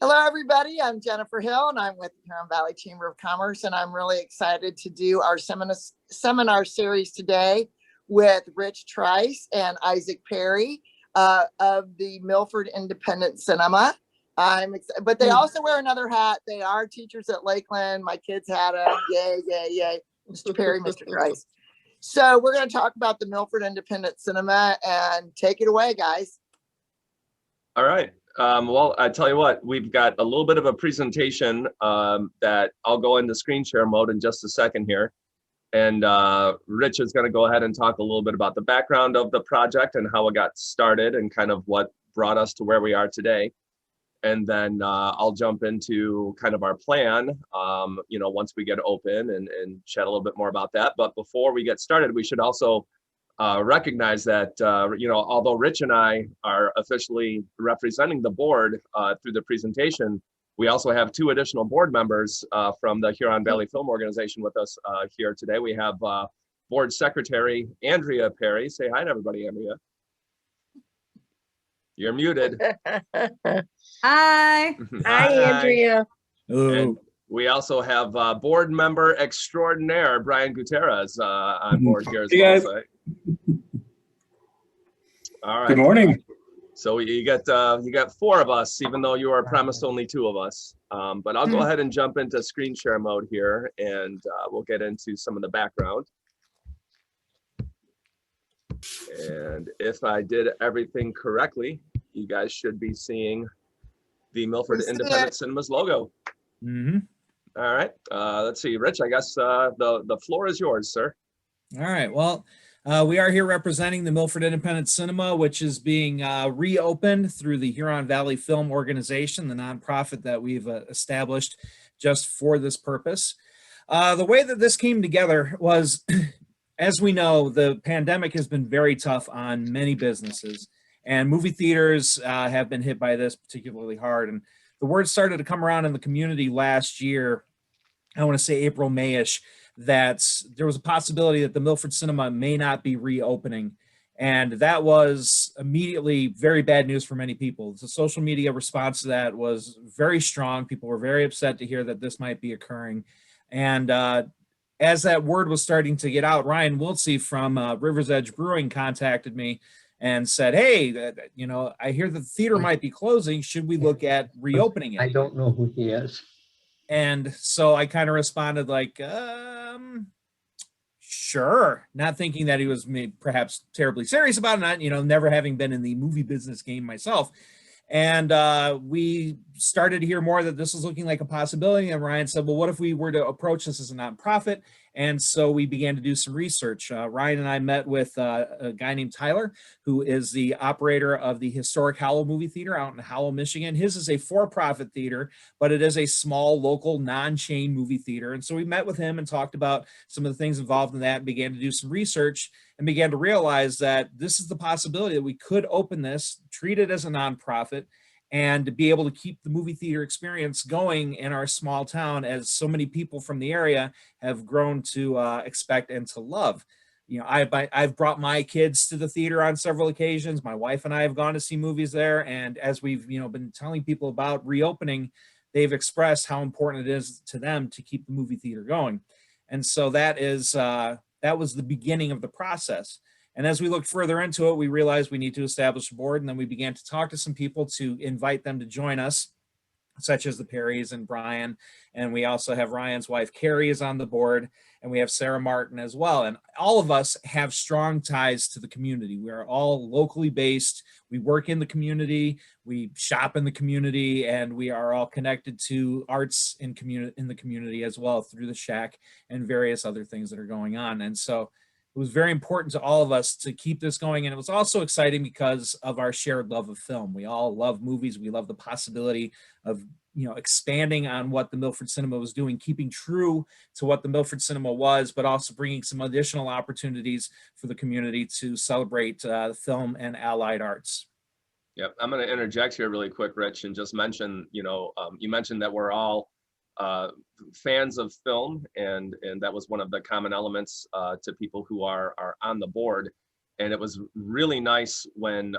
Hello, everybody. I'm Jennifer Hill, and I'm with the Huron Valley Chamber of Commerce, and I'm really excited to do our seminar series today with Rich Trice and Isaac Perry of the Milford Independent Cinema. But they also wear another hat. They are teachers at Lakeland. My kids had them. Yay, yay, yay. Mr. Perry, Mr. Trice. So we're going to talk about the Milford Independent Cinema, and take it away, guys. All right. Well, I tell you what, we've got a little bit of a presentation that I'll go into screen share mode in just a second here. And Rich is going to go ahead and talk a little bit about the background of the project and how it got started and kind of what brought us to where we are today. And then I'll jump into kind of our plan, once we get open and chat a little bit more about that. But before we get started, we should also recognize that, although Rich and I are officially representing the board through the presentation, we also have two additional board members from the Huron Valley Film Organization with us here today. We have Board Secretary Andrea Perry. Say hi to everybody, Andrea. You're muted. Hi. Hi, Andrea. And we also have board member extraordinaire Brian Gutierrez on board here as well. So, all right. Good morning. So you got four of us, even though you are promised only two of us. But I'll go ahead and jump into screen share mode here, and we'll get into some of the background. And if I did everything correctly, you guys should be seeing the Milford Independent Cinemas logo. Mm-hmm. All right. Let's see, Rich, I guess the floor is yours, sir. All right. Well, we are here representing the Milford Independent Cinema, which is being reopened through the Huron Valley Film Organization, the nonprofit that we've established just for this purpose. The way that this came together was, as we know, the pandemic has been very tough on many businesses, and movie theaters have been hit by this particularly hard. And the word started to come around in the community last year, I want to say April, May-ish, that there was a possibility that the Milford Cinema may not be reopening. And that was immediately very bad news for many people. The social media response to that was very strong. People were very upset to hear that this might be occurring. And as that word was starting to get out, Ryan Wiltsey from River's Edge Brewing contacted me and said, hey, I hear the theater might be closing. Should we look at reopening it? I don't know who he is. And so I kind of responded like, sure, not thinking that he was perhaps terribly serious about it, not, never having been in the movie business game myself. And we started to hear more that this was looking like a possibility. And Ryan said, well, what if we were to approach this as a nonprofit? And so we began to do some research. Ryan and I met with a guy named Tyler, who is the operator of the historic Howell Movie Theater out in Howell, Michigan. His is a for-profit theater, but it is a small, local, non-chain movie theater. And so we met with him and talked about some of the things involved in that and began to do some research and began to realize that this is the possibility that we could open this, treat it as a nonprofit, and to be able to keep the movie theater experience going in our small town, as so many people from the area have grown to expect and to love. I've brought my kids to the theater on several occasions. My wife and I have gone to see movies there, and as we've been telling people about reopening, they've expressed how important it is to them to keep the movie theater going. And so that was the beginning of the process. And as we looked further into it, we realized we need to establish a board, and then we began to talk to some people to invite them to join us, such as the Perrys and Brian. And we also have Ryan's wife, Carrie, is on the board, and we have Sarah Martin as well. And all of us have strong ties to the community. We are all locally based. We work in the community, we shop in the community, and we are all connected to arts in the community as well through the Shack and various other things that are going on. And so it was very important to all of us to keep this going. And it was also exciting because of our shared love of film. We all love movies. We love the possibility of, expanding on what the Milford Cinema was doing, keeping true to what the Milford Cinema was, but also bringing some additional opportunities for the community to celebrate film and allied arts. Yep, I'm going to interject here really quick, Rich, and just mention, you mentioned that we're all fans of film, and that was one of the common elements to people who are on the board. And it was really nice when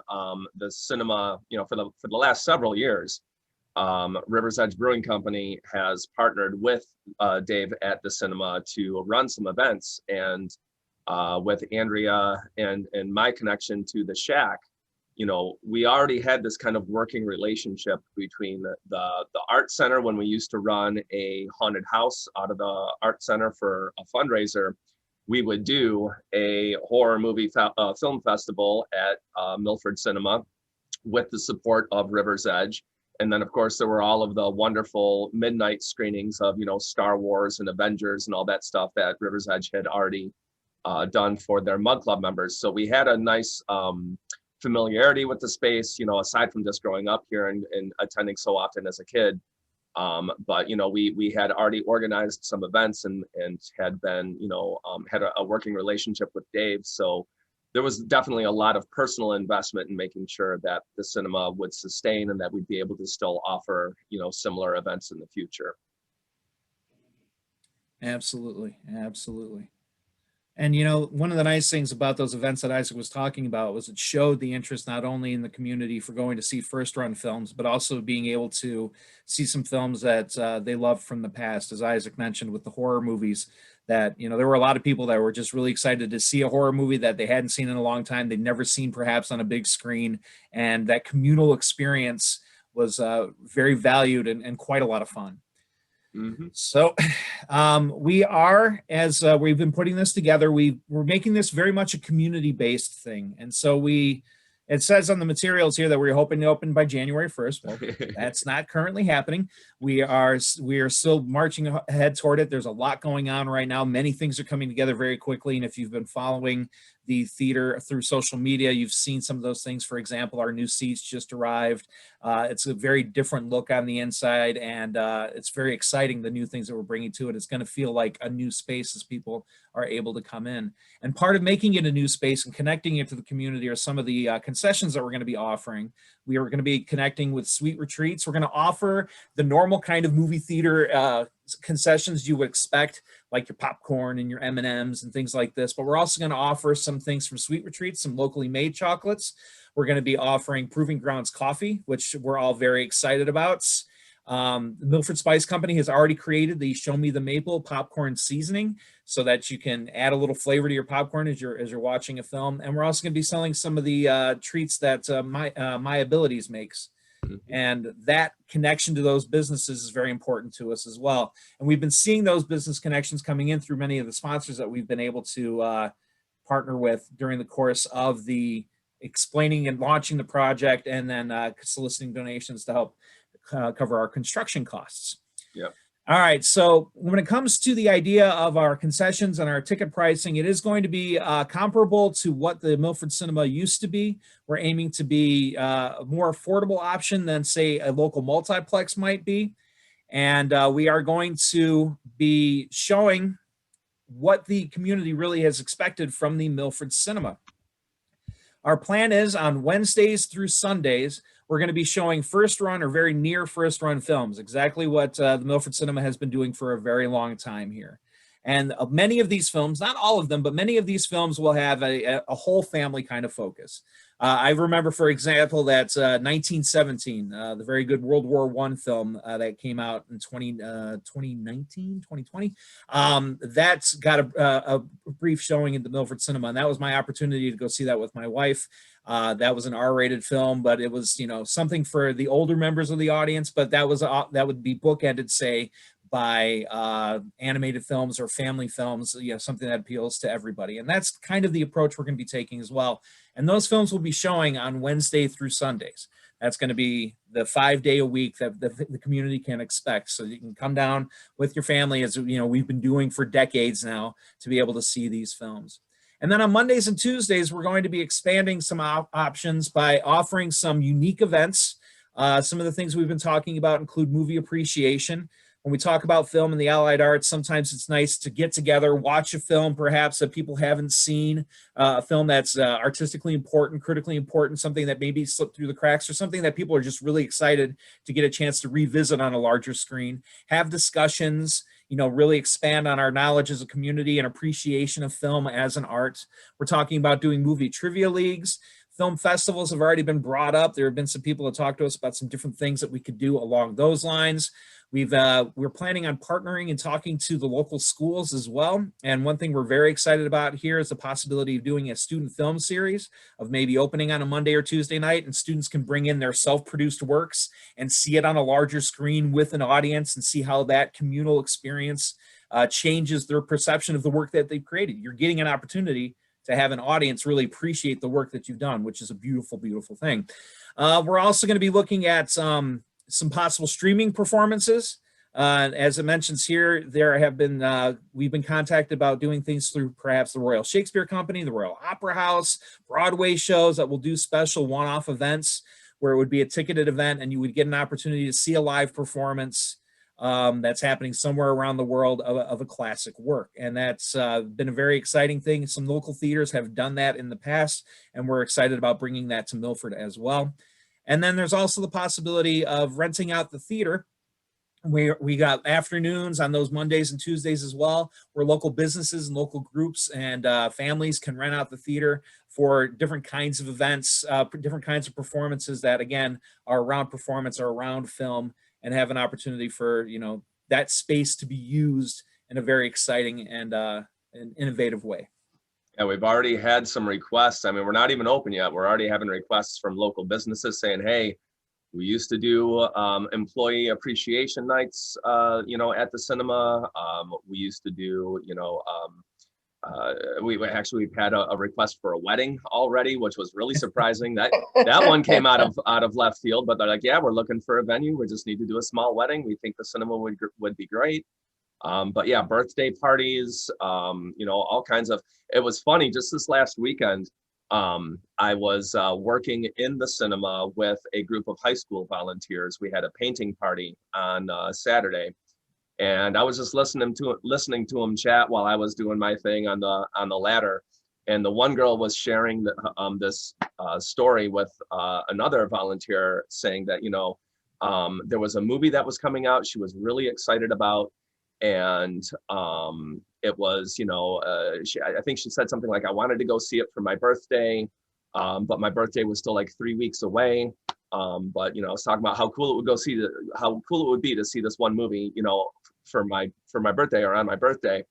the cinema, for the last several years, River's Edge Brewing Company has partnered with Dave at the cinema to run some events. And with Andrea and my connection to the Shack, you know, we already had this kind of working relationship between the art center when we used to run a haunted house out of the art center for a fundraiser. We would do a horror movie film festival at Milford Cinema with the support of River's Edge. And then, of course, there were all of the wonderful midnight screenings of, you know, Star Wars and Avengers and all that stuff that River's Edge had already done for their Mug Club members. So we had a nice familiarity with the space, you know, aside from just growing up here and attending so often as a kid. But, you know, we had already organized some events and had been, you know, had a working relationship with Dave. So there was definitely a lot of personal investment in making sure that the cinema would sustain and that we'd be able to still offer, you know, similar events in the future. Absolutely. Absolutely. And, you know, one of the nice things about those events that Isaac was talking about was it showed the interest not only in the community for going to see first run films, but also being able to see some films that they loved from the past. As Isaac mentioned with the horror movies, that, you know, there were a lot of people that were just really excited to see a horror movie that they hadn't seen in a long time. They'd never seen perhaps on a big screen. And that communal experience was very valued and quite a lot of fun. Mm-hmm. So we are, as we've been putting this together, we're making this very much a community-based thing. And so it says on the materials here that we're hoping to open by January 1st. Well, that's not currently happening. We are still marching ahead toward it. There's a lot going on right now. Many things are coming together very quickly. And if you've been following the theater through social media, you've seen some of those things. For example, our new seats just arrived. It's a very different look on the inside, and it's very exciting, the new things that we're bringing to it. It's going to feel like a new space as people are able to come in. And part of making it a new space and connecting it to the community are some of the concessions that we're going to be offering. We are going to be connecting with Sweet Retreats. We're going to offer the normal kind of movie theater concessions you would expect, like your popcorn and your M&Ms and things like this. But we're also going to offer some things from Sweet Retreats, some locally made chocolates. We're going to be offering Proving Grounds coffee, which we're all very excited about. The Milford Spice Company has already created the Show Me the Maple popcorn seasoning so that you can add a little flavor to your popcorn as you're watching a film. And we're also going to be selling some of the treats that My Abilities makes. And that connection to those businesses is very important to us as well. And we've been seeing those business connections coming in through many of the sponsors that we've been able to partner with during the course of the explaining and launching the project, and then soliciting donations to help cover our construction costs. Yep. All right, so when it comes to the idea of our concessions and our ticket pricing, it is going to be comparable to what the Milford Cinema used to be. We're aiming to be a more affordable option than, say, a local multiplex might be. And we are going to be showing what the community really has expected from the Milford Cinema. Our plan is on Wednesdays through Sundays, we're going to be showing first run or very near first run films, exactly what the Milford Cinema has been doing for a very long time here. And many of these films, not all of them, but many of these films will have a whole family kind of focus. I remember, for example, that 1917, the very good World War I film that came out in 2019, 2020. That's got a brief showing at the Milford Cinema, and that was my opportunity to go see that with my wife. That was an R-rated film, but it was, you know, something for the older members of the audience, but that would be bookended, say, by animated films or family films, you know, something that appeals to everybody. And that's kind of the approach we're going to be taking as well. And those films will be showing on Wednesday through Sundays. That's going to be the 5-day a week that the community can expect. So you can come down with your family, as you know, we've been doing for decades now, to be able to see these films. And then on Mondays and Tuesdays, we're going to be expanding some options by offering some unique events. Some of the things we've been talking about include movie appreciation. When we talk about film and the allied arts, sometimes it's nice to get together, watch a film perhaps that people haven't seen, a film that's artistically important, critically important, something that maybe slipped through the cracks, or something that people are just really excited to get a chance to revisit on a larger screen, have discussions, you know, really expand on our knowledge as a community and appreciation of film as an art. We're talking about doing movie trivia leagues, Film festivals have already been brought up. There have been some people that talk to us about some different things that we could do along those lines. We're planning on partnering and talking to the local schools as well. And one thing we're very excited about here is the possibility of doing a student film series of maybe opening on a Monday or Tuesday night, and students can bring in their self-produced works and see it on a larger screen with an audience and see how that communal experience changes their perception of the work that they've created. You're getting an opportunity to have an audience really appreciate the work that you've done, which is a beautiful, beautiful thing. We're also going to be looking at some possible streaming performances. As it mentions here, we've been contacted about doing things through perhaps the Royal Shakespeare Company, the Royal Opera House, Broadway shows that will do special one-off events where it would be a ticketed event and you would get an opportunity to see a live performance that's happening somewhere around the world of a classic work. And that's been a very exciting thing. Some local theaters have done that in the past, and we're excited about bringing that to Milford as well. And then there's also the possibility of renting out the theater. We got afternoons on those Mondays and Tuesdays as well, where local businesses and local groups and families can rent out the theater for different kinds of events, different kinds of performances that, again, are around performance or around film, and have an opportunity for, that space to be used in a very exciting and an innovative way. Yeah, we've already had some requests. I mean, we're not even open yet. We're already having requests from local businesses saying, hey, we used to do employee appreciation nights, at the cinema. We used to do, we've had a request for a wedding already, which was really surprising. That one came out of left field, but they're like, yeah, we're looking for a venue. We just need to do a small wedding. We think the cinema would be great. But yeah, birthday parties, all kinds of. It was funny, just this last weekend, I was working in the cinema with a group of high school volunteers. We had a painting party on Saturday. And I was just listening to them chat while I was doing my thing on the ladder. And the one girl was sharing this story with another volunteer, saying that there was a movie that was coming out she was really excited about, and it was I think she said something like, I wanted to go see it for my birthday, but my birthday was still like 3 weeks away. But I was talking about how cool it would be to see this one movie, for my birthday or on my birthday.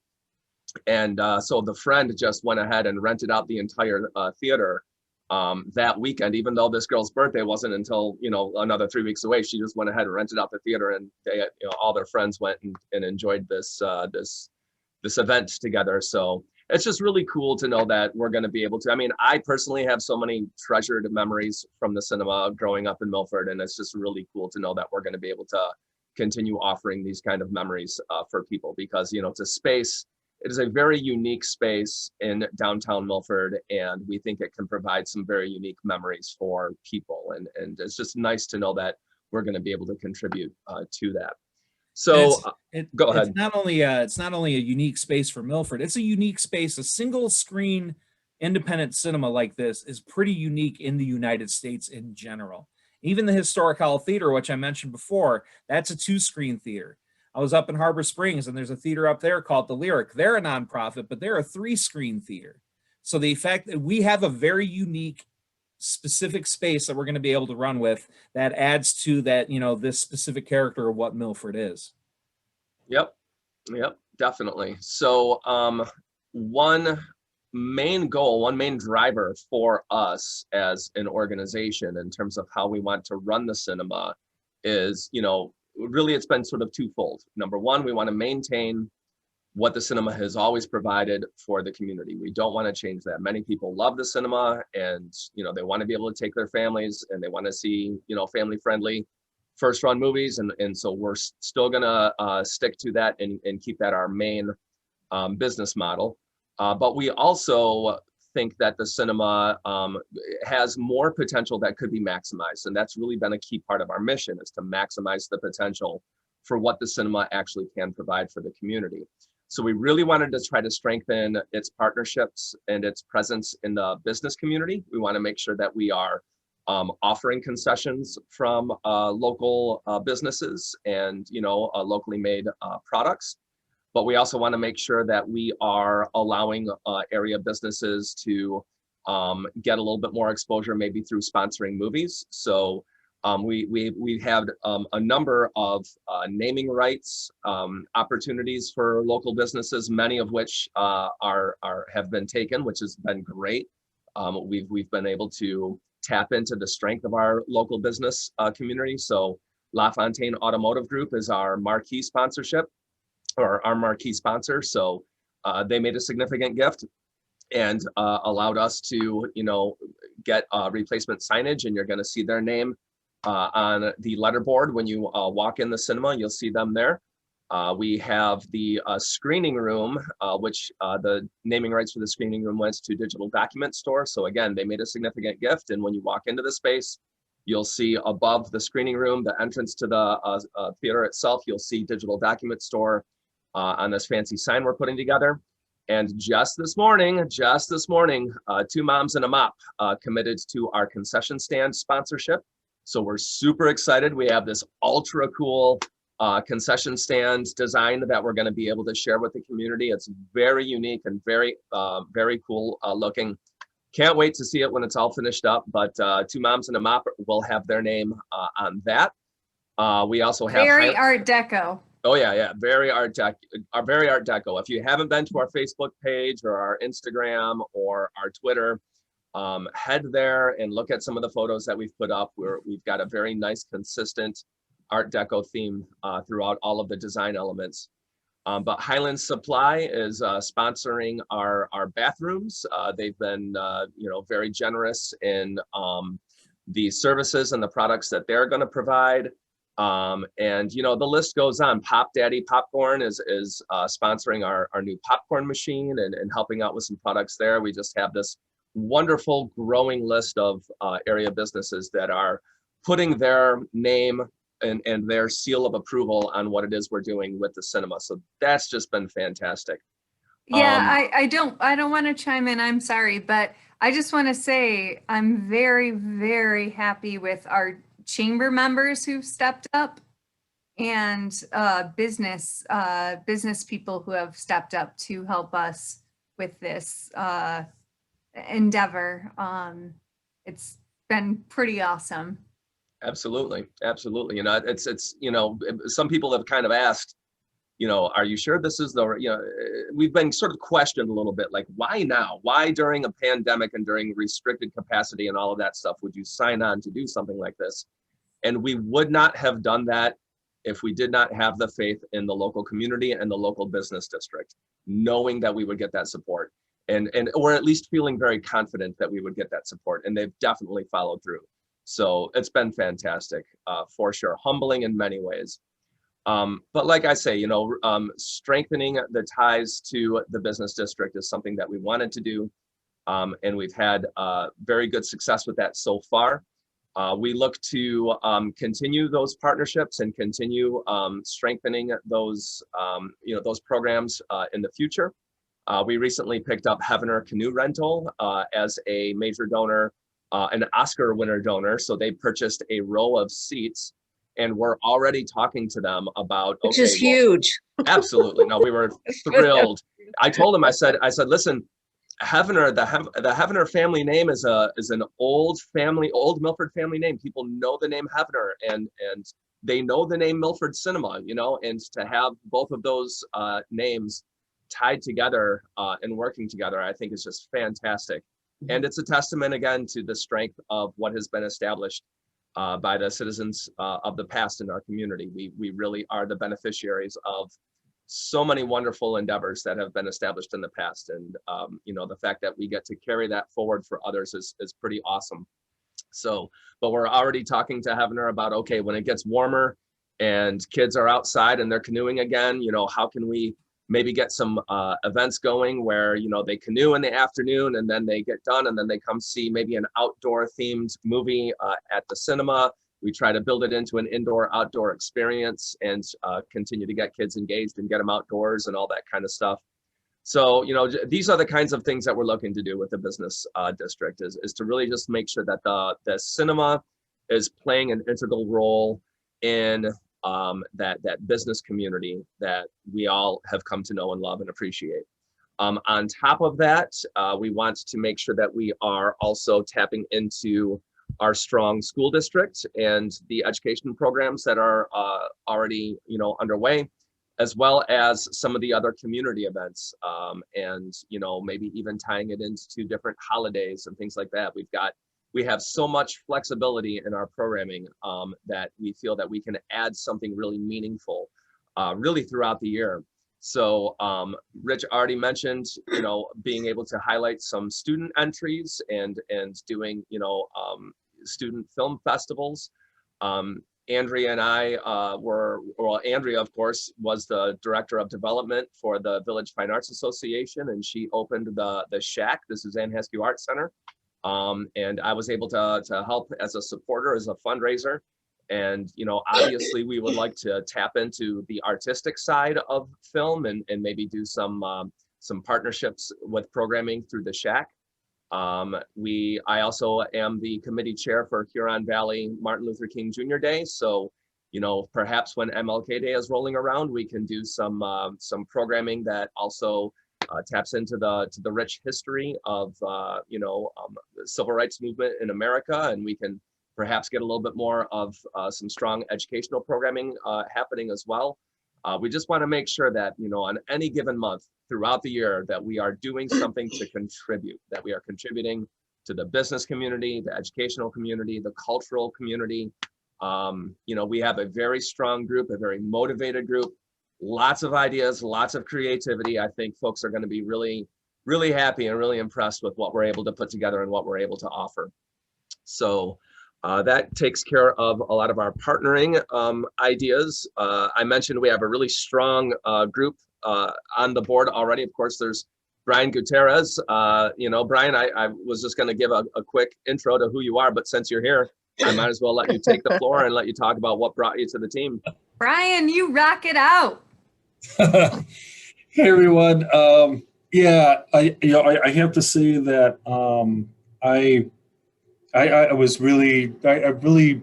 And so the friend just went ahead and rented out the entire theater that weekend, even though this girl's birthday wasn't until another 3 weeks away. She just went ahead and rented out the theater, and they all their friends went and enjoyed this event together. So it's just really cool to know that we're going to be able to. I mean, I personally have so many treasured memories from the cinema growing up in Milford, and it's just really cool to know that we're going to be able to continue offering these kind of memories for people, because it's a space. It is a very unique space in downtown Milford, and we think it can provide some very unique memories for people, and it's just nice to know that we're going to be able to contribute to that. So go ahead. It's not only a unique space for Milford, it's a unique space. A single screen independent cinema like this is pretty unique in the United States in general. Even the Historic Hall Theater, which I mentioned before, that's a 2-screen theater. I was up in Harbor Springs, and there's a theater up there called the Lyric. They're a nonprofit, but they're a 3-screen theater. So the fact that we have a very unique, specific space that we're going to be able to run with, that adds to that, this specific character of what Milford is. Yep, definitely. So one main goal, one main driver for us as an organization in terms of how we want to run the cinema is, really it's been sort of twofold. Number one, we want to maintain what the cinema has always provided for the community. We don't want to change that. Many people love the cinema, and they want to be able to take their families, and they want to see family friendly first run movies, and so we're still gonna stick to that and keep that our main business model. But we also think that the cinema has more potential that could be maximized, and that's really been a key part of our mission, is to maximize the potential for what the cinema actually can provide for the community. So we really wanted to try to strengthen its partnerships and its presence in the business community. We want to make sure that we are offering concessions from local businesses and locally made products. But we also want to make sure that we are allowing area businesses to get a little bit more exposure, maybe through sponsoring movies. So we have a number of naming rights opportunities for local businesses, many of which have been taken, which has been great. We've been able to tap into the strength of our local business community. So LaFontaine Automotive Group is our marquee sponsorship, or our marquee sponsor. So they made a significant gift and allowed us to, get replacement signage, and you're going to see their name on the letterboard when you walk in the cinema. You'll see them there. We have the screening room, which the naming rights for the screening room went to Digital Document Store. So again, they made a significant gift. And when you walk into the space, you'll see above the screening room, the entrance to the theater itself, you'll see Digital Document Store on this fancy sign we're putting together. And just this morning, 2 Moms and a Mop committed to our concession stand sponsorship. So we're super excited. We have this ultra cool concession stand design that we're going to be able to share with the community. It's very unique and very cool looking. Can't wait to see it when it's all finished up. But 2 Moms and a Mop will have their name on that. We also have very Art Deco. Oh yeah, very Art Deco. If you haven't been to our Facebook page or our Instagram or our Twitter, head there and look at some of the photos that we've put up. We've got a very nice, consistent Art Deco theme throughout all of the design elements. But Highland Supply is sponsoring our bathrooms. They've been, very generous in the services and the products that they're going to provide. And the list goes on. Pop Daddy Popcorn is sponsoring our new popcorn machine and helping out with some products there. We just have this wonderful growing list of area businesses that are putting their name and their seal of approval on what it is we're doing with the cinema. So that's just been fantastic. Yeah, I don't want to chime in, I'm sorry, but I just want to say I'm very, very happy with our chamber members who've stepped up and business people who have stepped up to help us with this endeavor. It's been pretty awesome. Absolutely. It's some people have kind of asked, are you sure this is we've been sort of questioned a little bit, like, why now? Why during a pandemic and during restricted capacity and all of that stuff would you sign on to do something like this? And we would not have done that if we did not have the faith in the local community and the local business district, knowing that we would get that support, or at least feeling very confident that we would get that support. And they've definitely followed through. So it's been fantastic, for sure, humbling in many ways. But like I say, strengthening the ties to the business district is something that we wanted to do. And we've had very good success with that so far. We look to continue those partnerships and continue strengthening those, those programs in the future. We recently picked up Heavener Canoe Rental as a major donor, an Oscar winner donor. So they purchased a row of seats, and we're already talking to them about, which is huge. Absolutely. No, we were thrilled. I told them, I said, listen, Heavener, the Heavener family name is an old Milford family name. People know the name Heavener, and they know the name Milford Cinema, and to have both of those names tied together and working together, I think is just fantastic. And it's a testament again to the strength of what has been established by the citizens of the past in our community. We really are the beneficiaries of so many wonderful endeavors that have been established in the past. And, the fact that we get to carry that forward for others is pretty awesome. So, but we're already talking to Heavener about, okay, when it gets warmer and kids are outside and they're canoeing again, how can we maybe get some events going where, they canoe in the afternoon and then they get done and then they come see maybe an outdoor themed movie at the cinema. We try to build it into an indoor-outdoor experience and continue to get kids engaged and get them outdoors and all that kind of stuff. So, these are the kinds of things that we're looking to do with the business district is to really just make sure that the cinema is playing an integral role in that business community that we all have come to know and love and appreciate. On top of that, we want to make sure that we are also tapping into our strong school district and the education programs that are already, underway, as well as some of the other community events, and maybe even tying it into different holidays and things like that. We have so much flexibility in our programming that we feel that we can add something really meaningful really throughout the year. So Rich already mentioned, being able to highlight some student entries and doing, student film festivals. Andrea and I Andrea, of course, was the director of development for the Village Fine Arts Association, and she opened the Shack. This is Ann Hesque Art Center. And I was able to help as a supporter, as a fundraiser. And, obviously we would like to tap into the artistic side of film and maybe do some partnerships with programming through the Shack. I also am the committee chair for Huron Valley Martin Luther King Jr. Day. So, perhaps when MLK Day is rolling around, we can do some programming that also taps into the rich history of, the civil rights movement in America, and we can perhaps get a little bit more of some strong educational programming happening as well. We just want to make sure that, on any given month throughout the year, that we are doing something to contribute, that we are contributing to the business community, the educational community, the cultural community. We have a very strong group, a very motivated group, lots of ideas, lots of creativity. I think folks are going to be really, really happy and really impressed with what we're able to put together and what we're able to offer. So that takes care of a lot of our partnering ideas. I mentioned we have a really strong group on the board already. Of course, there's Brian Gutierrez. Brian, I was just going to give a quick intro to who you are, but since you're here, I might as well let you take the floor and let you talk about what brought you to the team. Brian, you rock it out. Hey everyone. I have to say that I've really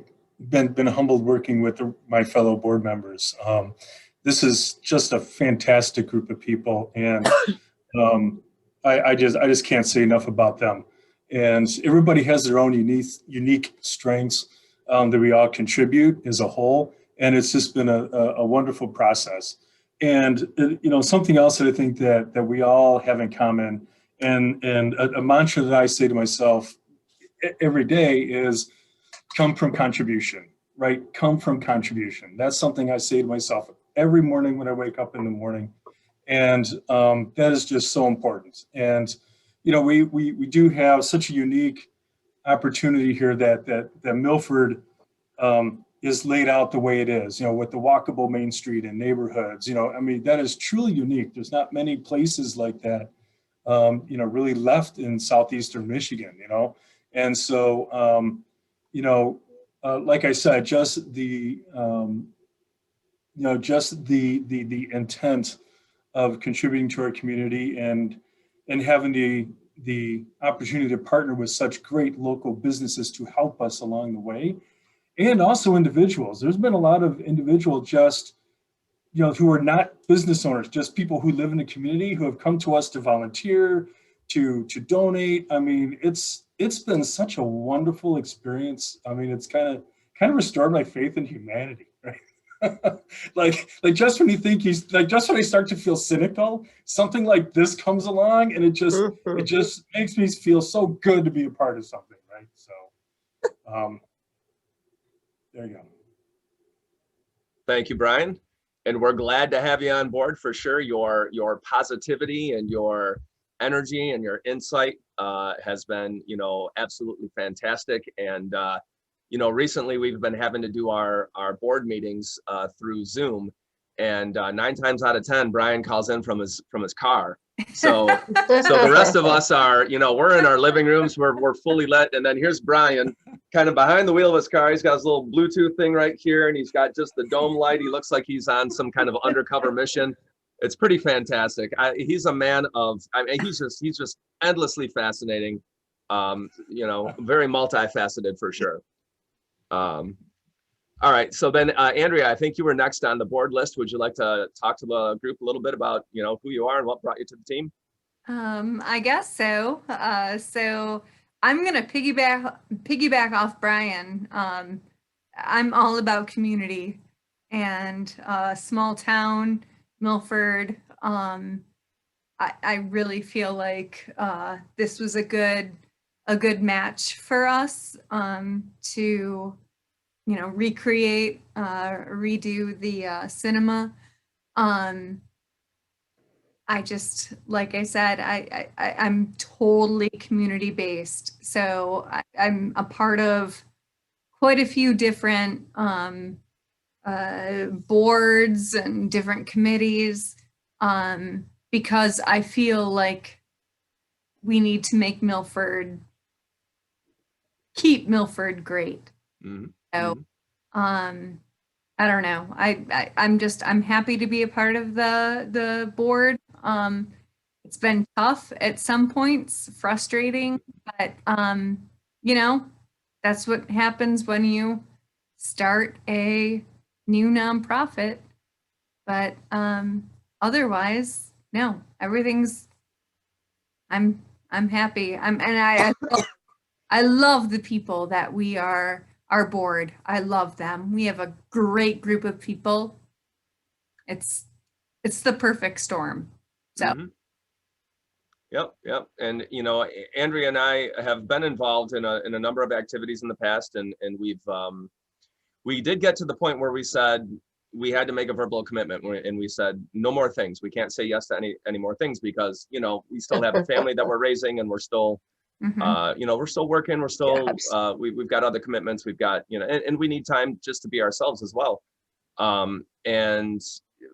been humbled working with my fellow board members. This is just a fantastic group of people, and I just can't say enough about them. And everybody has their own unique strengths that we all contribute as a whole, and it's just been a wonderful process. And something else that I think that we all have in common, and a mantra that I say to myself every day is come from contribution, right? Come from contribution. That's something I say to myself every morning when I wake up in the morning. And that is just so important. And, we do have such a unique opportunity here that Milford is laid out the way it is, with the walkable Main Street and neighborhoods, that is truly unique. There's not many places like that, really left in Southeastern Michigan, And so, like I said, just the intent of contributing to our community and having the opportunity to partner with such great local businesses to help us along the way, and also individuals. There's been a lot of individuals who are not business owners, just people who live in the community who have come to us to volunteer, to donate. It's been such a wonderful experience. It's kind of restored my faith in humanity, right? like just when you think just when I start to feel cynical, something like this comes along, and it just makes me feel so good to be a part of something, right? So there you go. Thank you, Brian. And we're glad to have you on board for sure. Your positivity and your energy and your insight has been, absolutely fantastic. And, recently we've been having to do our board meetings through Zoom, and 9 times out of 10, Brian calls in from his car. So the rest of us are, we're in our living rooms, we're fully lit. And then here's Brian kind of behind the wheel of his car. He's got his little Bluetooth thing right here, and he's got just the dome light. He looks like he's on some kind of undercover mission. It's pretty fantastic. He's a man of, he's just endlessly fascinating. Very multifaceted for sure. All right, so then Andrea, I think you were next on the board list. Would you like to talk to the group a little bit about who you are and what brought you to the team? I guess so. So I'm gonna piggyback off Brian. I'm all about community and small town, Milford. I really feel like this was a good match for us to recreate, redo the cinema. I just, like I said, I'm totally community based. So I'm a part of quite a few different boards and different committees because I feel like we need to make keep Milford great. Mhm. So, Mhm. I don't know. I'm happy to be a part of the board. It's been tough at some points, frustrating, but that's what happens when you start a new nonprofit. But otherwise, no, everything's I'm happy. I love the people that we are our board. I love them. We have a great group of people. It's the perfect storm. So Mhm. Yep, yep. And Andrea and I have been involved in a number of activities in the past, and we did get to the point where we said we had to make a verbal commitment, and we said no more things. We can't say yes to any more things because we still have a family that we're raising, and we're still mhm. we're still working. We're still Yes. we've got other commitments. We've got and we need time just to be ourselves as well. And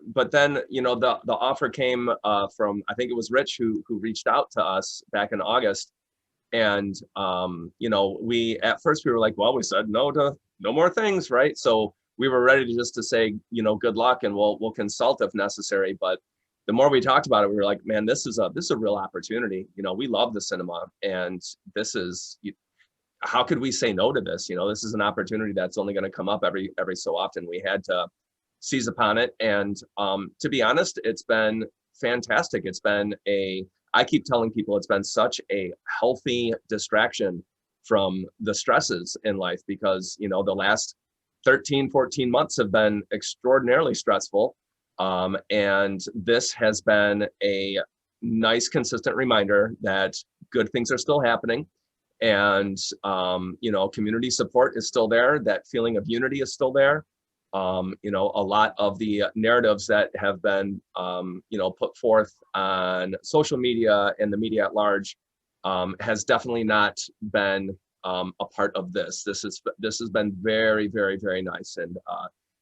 but then the offer came from, I think it was Rich who reached out to us back in August, and we at first we were like, well, we said no to no more things, right? So we were ready to just to say good luck, and we'll consult if necessary. But the more we talked about it, we were like, man, this is a real opportunity. We love the cinema, and this is, how could we say no to this? This is an opportunity that's only going to come up every so often. We had to seize upon it. And to be honest, it's been fantastic. I keep telling people it's been such a healthy distraction from the stresses in life, because, the last 13, 14 months have been extraordinarily stressful. And this has been a nice, consistent reminder that good things are still happening. And, community support is still there. That feeling of unity is still there. A lot of the narratives that have been, put forth on social media and the media at large has definitely not been a part of this. This has been very, very, very nice, and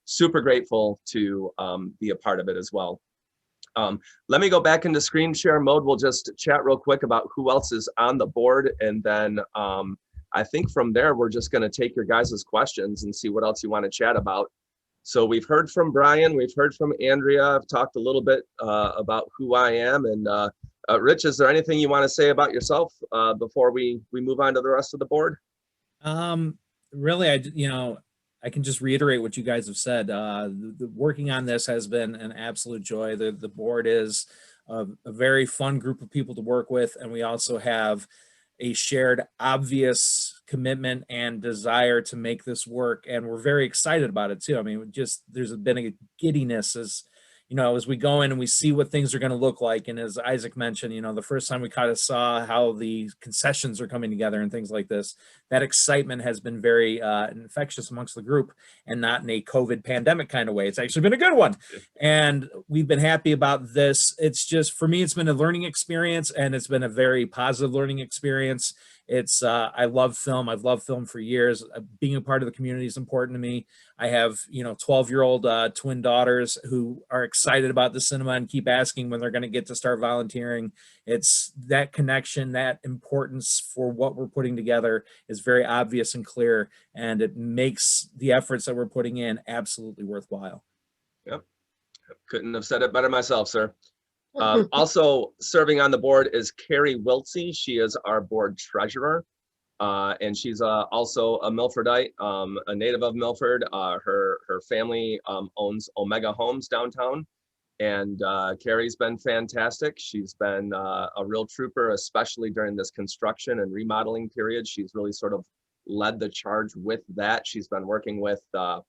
super grateful to be a part of it as well. Let me go back into screen share mode. We'll just chat real quick about who else is on the board, and then I think from there we're just going to take your guys' questions and see what else you want to chat about. So we've heard from Brian, we've heard from Andrea. I've talked a little bit about who I am, and Rich, is there anything you want to say about yourself before we move on to the rest of the board? Really, I can just reiterate what you guys have said. The working on this has been an absolute joy. The board is a very fun group of people to work with, and we also have a shared obvious commitment and desire to make this work, and we're very excited about it too. I mean, there's been a giddiness as we go in and we see what things are going to look like. And as Isaac mentioned, the first time we kind of saw how the concessions are coming together and things like this, that excitement has been very infectious amongst the group, and not in a COVID pandemic kind of way. It's actually been a good one. And we've been happy about this. It's just, for me, it's been a learning experience, and it's been a very positive learning experience. It's I love film. I've loved film for years. Being a part of the community is important to me. I have 12-year-old twin daughters who are excited about the cinema and keep asking when they're going to get to start volunteering. It's that connection, that importance for what we're putting together is very obvious and clear, and it makes the efforts that we're putting in absolutely worthwhile. Yep, couldn't have said it better myself, sir. Also serving on the board is Carrie Wiltsey. She is our board treasurer, and she's also a Milfordite, a native of Milford. Her family owns Omega Homes downtown, And Carrie's been fantastic. She's been a real trooper, especially during this construction and remodeling period. She's really sort of led the charge with that. She's been working with our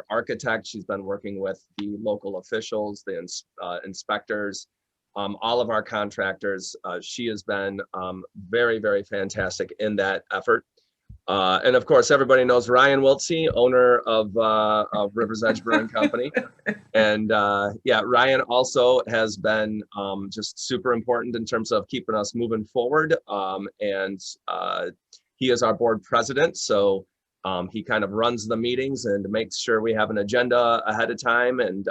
architect. She's been working with the local officials, the inspectors, all of our contractors. She has been very, very fantastic in that effort. And of course, everybody knows Ryan Wiltsey, owner of River's Edge Brewing Company. And yeah, Ryan also has been just super important in terms of keeping us moving forward. And he is our board president. So he kind of runs the meetings and makes sure we have an agenda ahead of time. And,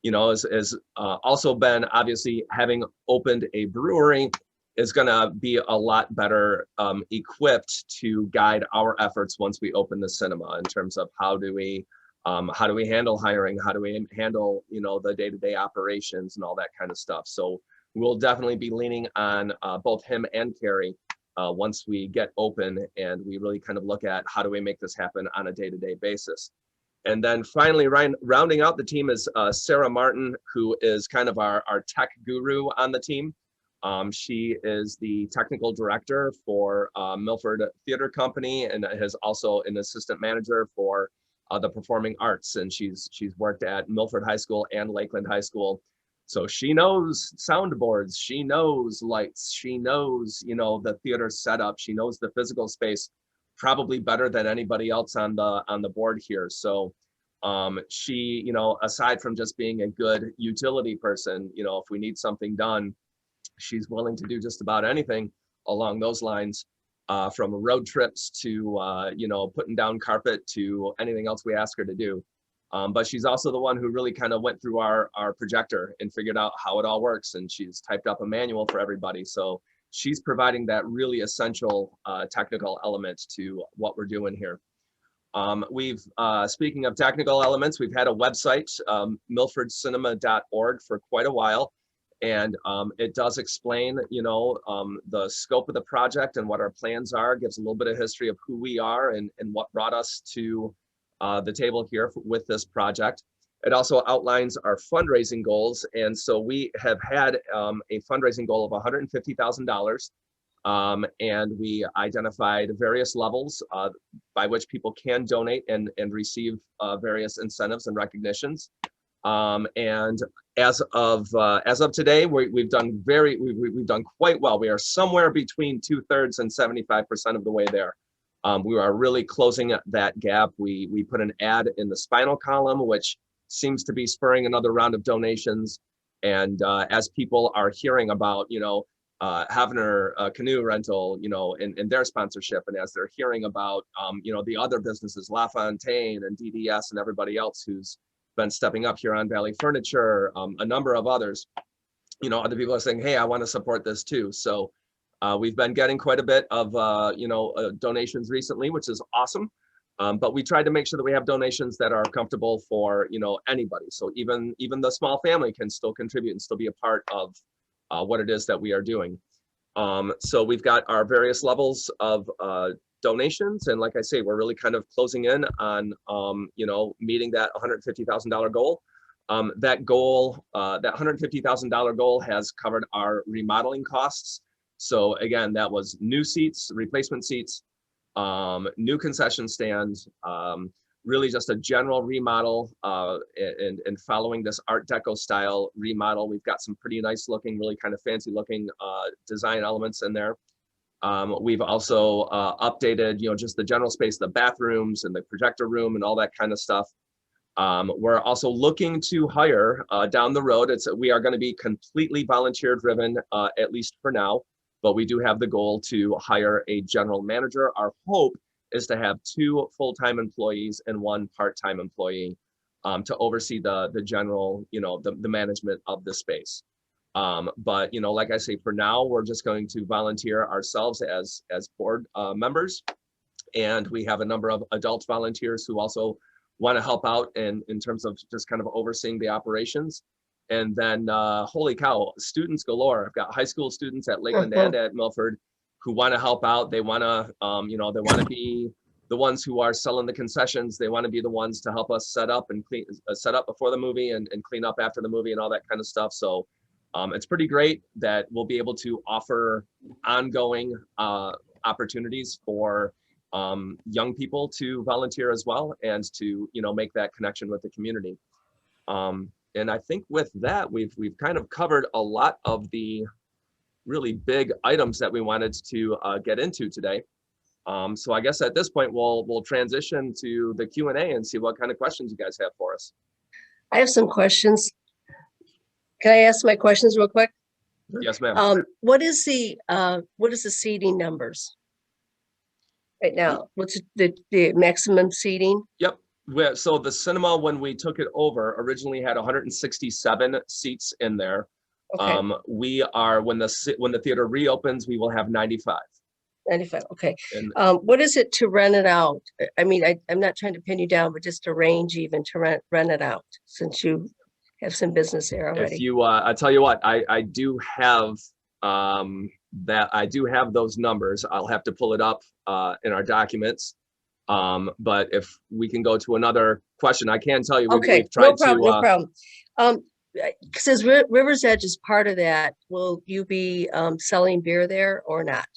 you know, has also been, obviously, having opened a brewery, is going to be a lot better equipped to guide our efforts once we open the cinema, in terms of how do we handle hiring, how do we handle, you know, the day-to-day operations and all that kind of stuff. So we'll definitely be leaning on both him and Carrie once we get open, and we really kind of look at how do we make this happen on a day-to-day basis. And then finally, rounding out the team is Sarah Martin, who is kind of our tech guru on the team. She is the technical director for Milford Theater Company, and is also an assistant manager for the performing arts. And she's worked at Milford High School and Lakeland High School. So she knows soundboards, she knows lights, she knows, you know, the theater setup, she knows the physical space probably better than anybody else on the board here. So she, you know, aside from just being a good utility person, you know, if we need something done, she's willing to do just about anything along those lines, from road trips to, you know, putting down carpet to anything else we ask her to do. But she's also the one who really kind of went through our projector and figured out how it all works. And she's typed up a manual for everybody. So she's providing that really essential technical element to what we're doing here. Speaking of technical elements, we've had a website, milfordcinema.org, for quite a while. And it does explain, you know, the scope of the project and what our plans are, gives a little bit of history of who we are and what brought us to the table here with this project. It also outlines our fundraising goals. And so we have had a fundraising goal of $150,000. And we identified various levels by which people can donate and receive various incentives and recognitions. And as of today, we've done quite well. We are somewhere between 2/3 and 75% of the way there. We are really closing that gap. We put an ad in the Spinal column, which seems to be spurring another round of donations. And as people are hearing about, you know, Havner Canoe Rental, you know, in their sponsorship, and as they're hearing about, you know, the other businesses, LaFontaine and DDS and everybody else who's been stepping up here on Valley Furniture, a number of others, you know, other people are saying, hey, I want to support this too. So we've been getting quite a bit of, you know, donations recently, which is awesome. But we tried to make sure that we have donations that are comfortable for, you know, anybody. So even the small family can still contribute and still be a part of what it is that we are doing. So we've got our various levels of donations. And like I say, we're really kind of closing in on, you know, meeting that $150,000 goal. That goal, that $150,000 goal has covered our remodeling costs. So again, that was new seats, replacement seats, new concession stands, really just a general remodel, and following this Art Deco style remodel. We've got some pretty nice looking, really kind of fancy looking design elements in there. We've also updated, you know, just the general space, the bathrooms and the projector room and all that kind of stuff. We're also looking to hire down the road. We are going to be completely volunteer driven, at least for now, but we do have the goal to hire a general manager. Our hope is to have 2 full-time employees and 1 part-time employee to oversee the general, you know, the management of the space. But, you know, like I say, for now, we're just going to volunteer ourselves as board members. And we have a number of adult volunteers who also want to help out in terms of just kind of overseeing the operations. And then, holy cow, students galore. I've got high school students at Lakeland and at Milford who want to help out. They want to, you know, they want to be the ones who are selling the concessions, they want to be the ones to help us set up and clean, set up before the movie and clean up after the movie and all that kind of stuff. So it's pretty great that we'll be able to offer ongoing opportunities for young people to volunteer as well, and to, you know, make that connection with the community. And I think with that, we've kind of covered a lot of the really big items that we wanted to get into today. So I guess at this point, we'll transition to the Q&A and see what kind of questions you guys have for us. I have some questions. Can I ask my questions real quick? Yes, ma'am. What is the seating numbers right now? What's the maximum seating? Yep. So the cinema, when we took it over, originally had 167 seats in there. Okay, We are, when the theater reopens, we will have 95. 95. Okay. And What is it to rent it out? I mean, I'm not trying to pin you down, but just a range even to rent it out, since you have some business there already. if you, I tell you what, I do have I do have those numbers. I'll have to pull it up in our documents. But if we can go to another question, I can tell you we've tried no problem. Since River's Edge is part of that, will you be selling beer there or not?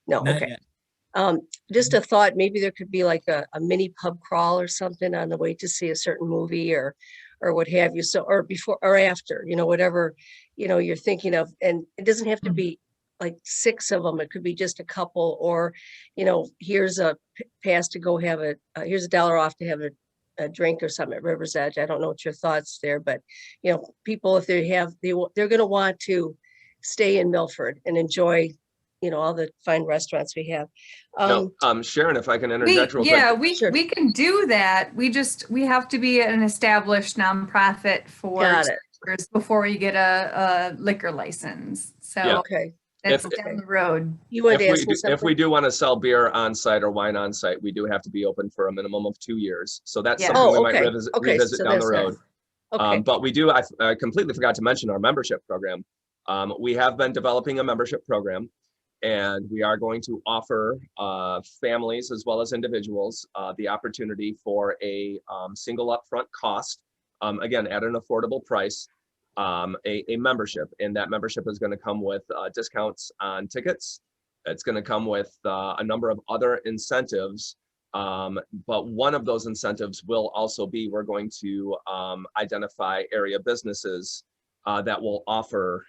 No, Not okay. yet. Just a thought, maybe there could be like a mini pub crawl or something on the way to see a certain movie or what have you. So, or before or after, you know, whatever, you know, you're thinking of. And it doesn't have to be like 6 of them. It could be just a couple, or, you know, here's a pass to go have here's $1 off to have a drink or something at River's Edge. I don't know what your thoughts there, but, you know, people, if they're going to want to stay in Milford and enjoy, you know, all the fine restaurants we have. Sharon, if I can interject real quick. Yeah, Sure. we can do that. We have to be an established nonprofit for Got it. years before we get a liquor license. So Yeah. Okay. that's If- down the road. You wanted to ask me If something? we do want to sell beer on site or wine on site, we do have to be open for a minimum of 2 years. So that's Yeah. something we Oh, might okay. revisit Okay, so down the that's not- road. Okay. But we do, I completely forgot to mention our membership program. We have been developing a membership program, and we are going to offer families as well as individuals the opportunity for a single upfront cost, again, at an affordable price, a membership. And that membership is going to come with discounts on tickets. It's going to come with a number of other incentives. But one of those incentives will also be, we're going to identify area businesses that will offer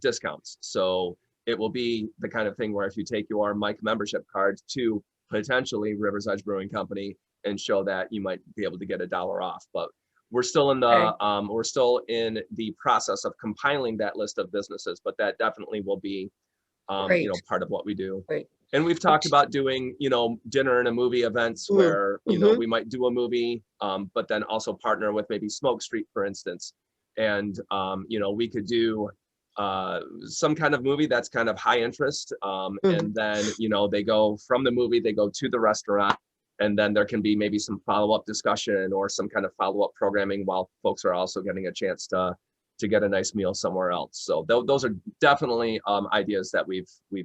discounts. So it will be the kind of thing where if you take your Mike membership card to potentially River's Edge Brewing Company and show that, you might be able to get $1 off. But we're still in the process of compiling that list of businesses, but that definitely will be you know, part of what we do. Great. And we've talked about doing, you know, dinner and a movie events where, you know, we might do a movie, but then also partner with maybe Smoke Street, for instance. And, you know, we could do some kind of movie that's kind of high interest. And then, you know, they go from the movie, they go to the restaurant, and then there can be maybe some follow-up discussion or some kind of follow-up programming while folks are also getting a chance to get a nice meal somewhere else. So those are definitely ideas that we've you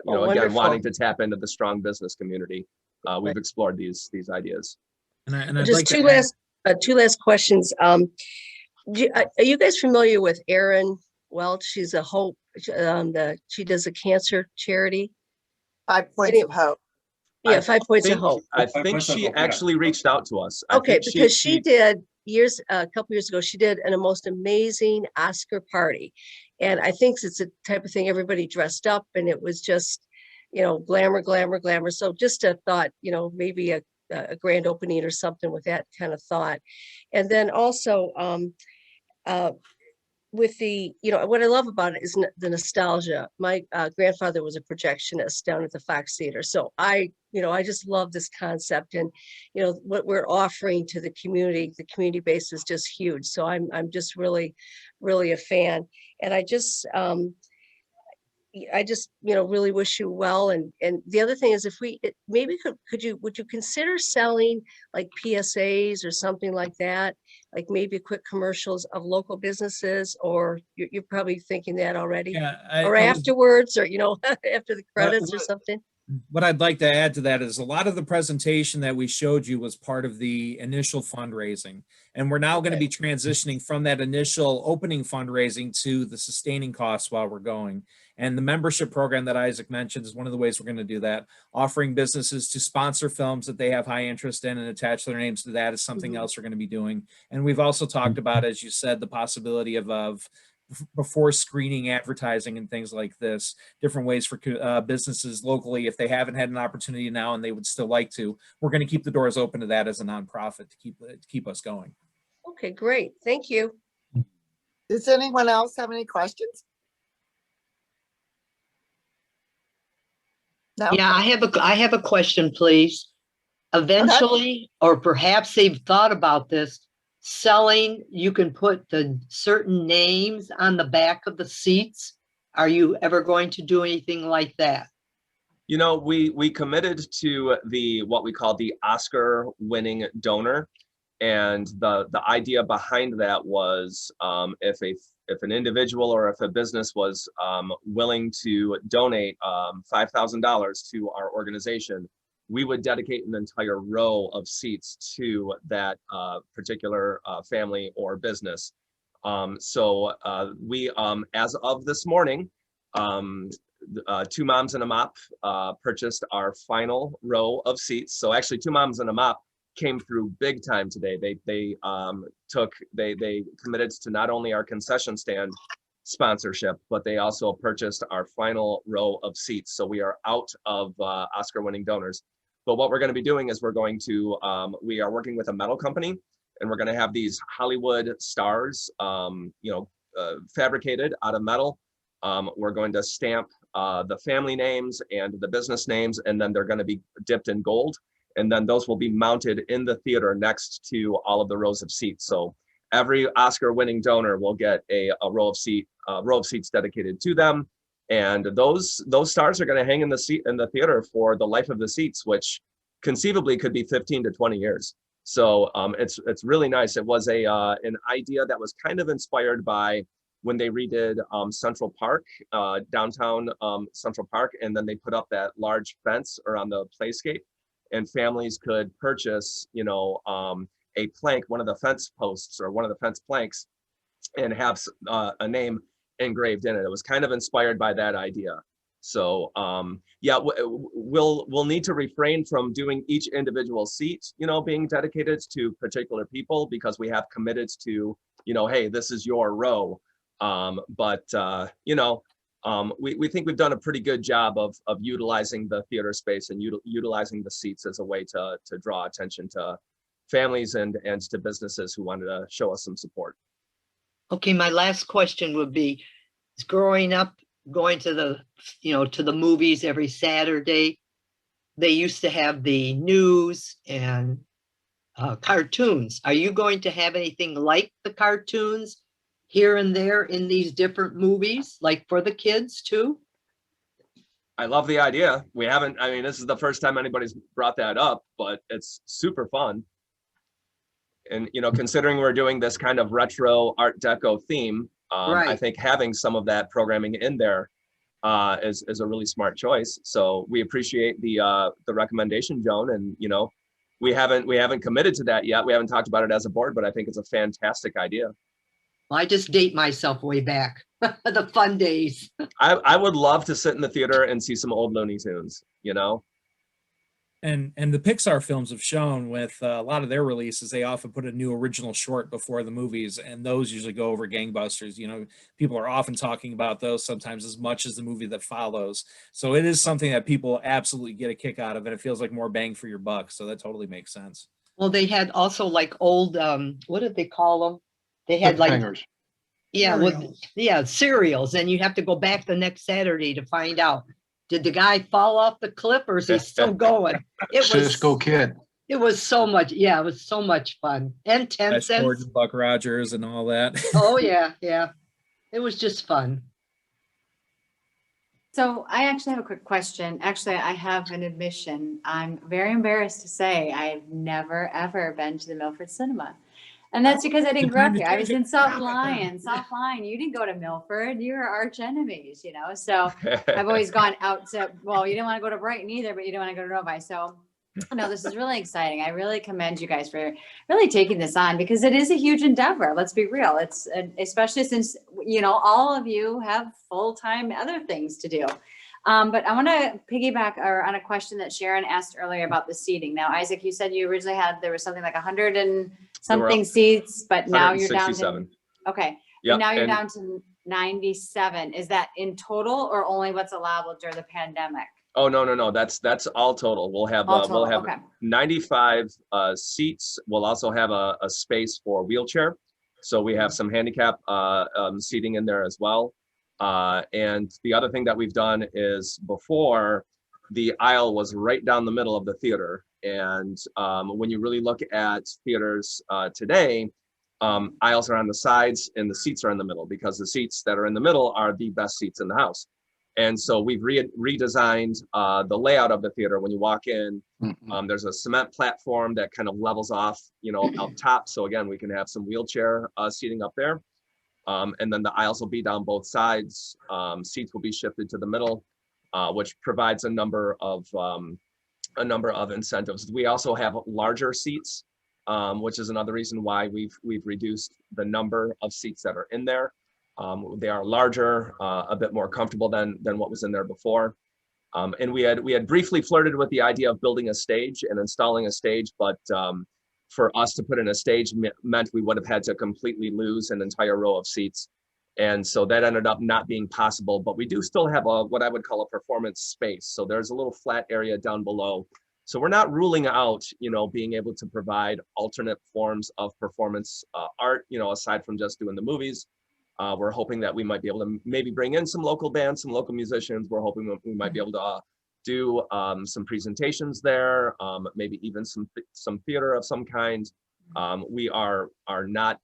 know, again, wonderful. wanting to tap into the strong business community. We've explored these ideas. And I'd Just like two to add- last questions. Are you guys familiar with Erin Welch? She's a Hope. She does a cancer charity. 5 Points of Hope. Yeah, 5 Points of Hope. I 5 think Points of she Hope, yeah. actually reached out to us. Okay, because she did a couple years ago, she did a most amazing Oscar party. And I think it's the type of thing, everybody dressed up, and it was just, you know, glamour, glamour, glamour. So just a thought, you know, maybe a grand opening or something with that kind of thought. And then also with the, you know, what I love about it is the nostalgia. My grandfather was a projectionist down at the Fox Theater. So I just love this concept, and, you know, what we're offering to the community base is just huge. So I'm just really, really a fan. And I just, you know, really wish you well. And the other thing is, if maybe would you consider selling like PSAs or something like that? Like maybe quick commercials of local businesses, or you're probably thinking that already, Yeah, or I was- afterwards, or, you know, after the credits or something. what I'd like to add to that is a lot of the presentation that we showed you was part of the initial fundraising. And we're now going to be transitioning from that initial opening fundraising to the sustaining costs while we're going. And the membership program that Isaac mentioned is one of the ways we're going to do that. Offering businesses to sponsor films that they have high interest in and attach their names to that is something else we're going to be doing. And we've also talked about, as you said, the possibility of before screening advertising and things like this, different ways for businesses locally, if they haven't had an opportunity now and they would still like to, we're going to keep the doors open to that as a nonprofit to keep us going. Okay, great. Thank you. Does anyone else have any questions? No? Yeah, I have a question, please. Eventually, or perhaps they've thought about this, selling, you can put the certain names on the back of the seats. Are you ever going to do anything like that? You know, we committed to what we call the Oscar winning donor. And the idea behind that was if an individual or if a business was willing to donate $5,000 to our organization, we would dedicate an entire row of seats to that particular family or business. So we, as of this morning, Two Moms and a Mop purchased our final row of seats. So actually, Two Moms and a Mop came through big time today. They committed to not only our concession stand sponsorship, but they also purchased our final row of seats. So we are out of Oscar winning donors. But what we're going to be doing is we are working with a metal company, and we're going to have these Hollywood stars, fabricated out of metal. We're going to stamp the family names and the business names, and then they're going to be dipped in gold. And then those will be mounted in the theater next to all of the rows of seats. So every Oscar winning donor will get a row of seats dedicated to them. And those stars are going to hang in the theater for the life of the seats, which conceivably could be 15 to 20 years. So it's really nice. It was an idea that was kind of inspired by when they redid Central Park, downtown Central Park, and then they put up that large fence around the playscape, and families could purchase, a plank, one of the fence posts or one of the fence planks, and have a name engraved in it. It was kind of inspired by that idea. So yeah, we'll need to refrain from doing each individual seat, being dedicated to particular people, because we have committed to, hey, this is your row. We think we've done a pretty good job of utilizing the theater space and utilizing the seats as a way to draw attention to families and to businesses who wanted to show us some support. Okay, my last question would be, is growing up, going to the movies every Saturday, they used to have the news and cartoons. Are you going to have anything like the cartoons here and there in these different movies, like for the kids too? I love the idea. We haven't, this is the first time anybody's brought that up, but it's super fun. And, considering we're doing this kind of retro Art Deco theme, Right. I think having some of that programming in there is a really smart choice. So we appreciate the recommendation, Joan. And, we haven't committed to that yet. We haven't talked about it as a board, but I think it's a fantastic idea. Well, I just date myself way back, the fun days. I would love to sit in the theater and see some old Looney Tunes, And the Pixar films have shown with a lot of their releases, they often put a new original short before the movies, and those usually go over gangbusters. People are often talking about those sometimes as much as the movie that follows. So it is something that people absolutely get a kick out of, and it feels like more bang for your buck. So that totally makes sense. Well, they had also like old, what did they call them? They had like, cereals. And you have to go back the next Saturday to find out, did the guy fall off the cliff or is he still going? Cisco Kid. It was so much. Yeah, it was so much fun. And 10 cents. George Buck Rogers and all that. Oh, yeah. Yeah. It was just fun. So I actually have a quick question. Actually, I have an admission. I'm very embarrassed to say I've never, ever been to the Milford Cinema. And that's because I didn't grow up time here. to I was change in it. South Lyon. South Lyon, you didn't go to Milford. You were arch enemies, you know? So I've always gone out to, well, you didn't want to go to Brighton either, but you didn't want to go to Novi. So no, this is really exciting. I really commend you guys for really taking this on because it is a huge endeavor. Let's be real. It's especially since, you know, all of you have full-time other things to do. But I want to piggyback on a question that Sharon asked earlier about the seating. Now, Isaac, you said you originally there was something like 100 and something seats, but now you're down to, 167. okay. Yep, But now you're and- down to 97. Is that in total or only what's allowable during the pandemic? Oh, no. That's all total. We'll have, All we'll total, have okay. 95 seats. We'll also have a space for wheelchair. So we have some handicap seating in there as well. And the other thing that we've done is before the aisle was right down the middle of the theater. And when you really look at theaters today, aisles are on the sides and the seats are in the middle because the seats that are in the middle are the best seats in the house. And so we've redesigned the layout of the theater. When you walk in, there's a cement platform that kind of levels off, you know, out top. So again, we can have some wheelchair seating up there. And then the aisles will be down both sides. Seats will be shifted to the middle, which provides a number of incentives. We also have larger seats, which is another reason why we've reduced the number of seats that are in there. They are larger, a bit more comfortable than what was in there before. And we had briefly flirted with the idea of building a stage and installing a stage, but for us to put in a stage meant we would have had to completely lose an entire row of seats. And so that ended up not being possible, but we do still have what I would call a performance space. So there's a little flat area down below. So we're not ruling out, you know, being able to provide alternate forms of performance art, you know, aside from just doing the movies. We're hoping that we might be able to maybe bring in some local bands, some local musicians. We're hoping that we might be able to do some presentations there, maybe even some theater of some kind. We are not